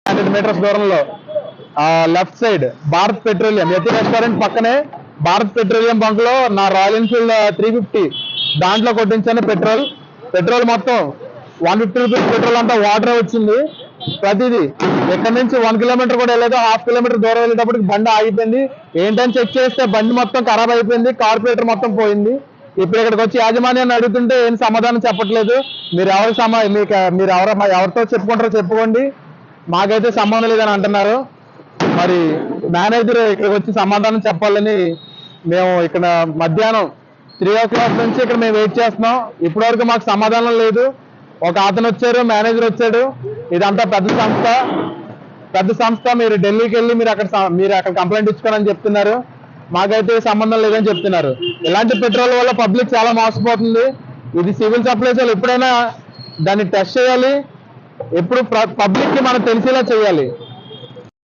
100 metres దూరంలో left side Bharat petroleum యతి restaurant పక్కనే Bharat petroleum bunk లో నా రాయల్ ఎన్ఫీల్డ్ 350 దాంట్లో కొట్టించాను పెట్రోల్ మొత్తం 150 రూపీస్ పెట్రోల్ అంతా వాటర్ వచ్చింది. ప్రతిదీ ఇక్కడ నుంచి 1 కిలోమీటర్ కూడా వెళ్ళలేదు, హాఫ్ కిలోమీటర్ దూరం వెళ్ళేటప్పటికి బండి ఆగిపోయింది. ఏంటని చెక్ చేస్తే బండి మొత్తం ఖరాబ్ అయిపోయింది, కార్పొరేటర్ మొత్తం పోయింది. ఇప్పుడు ఇక్కడికి వచ్చి యాజమాన్యాన్ని అడుగుతుంటే ఏం సమాధానం చెప్పట్లేదు. మీరు ఎవరితో చెప్పుకుంటారో చెప్పుకోండి, మాకైతే సంబంధం లేదని అంటున్నారు. మరి మేనేజర్ ఇక్కడికి వచ్చి సమాధానం చెప్పాలని మేము ఇక్కడ మధ్యాహ్నం 3 o'clock నుంచి ఇక్కడ మేము వెయిట్ చేస్తున్నాం. ఇప్పటివరకు మాకు సమాధానం లేదు. ఒక అతను వచ్చారు, మేనేజర్ వచ్చాడు. ఇదంతా పెద్ద సంస్థ, మీరు ఢిల్లీకి వెళ్ళి మీరు అక్కడ కంప్లైంట్ ఇచ్చుకోవాలని చెప్తున్నారు. మాకైతే సంబంధం లేదని చెప్తున్నారు. ఇలాంటి పెట్రోల్ వల్ల పబ్లిక్ చాలా మోసపోతుంది. ఇది సివిల్ సప్లైస్ వాళ్ళు ఎప్పుడైనా దాన్ని టెస్ట్ చేయాలి, ఎప్పుడు పబ్లిక్ కి మనం తెలిసేలా చేయాలి.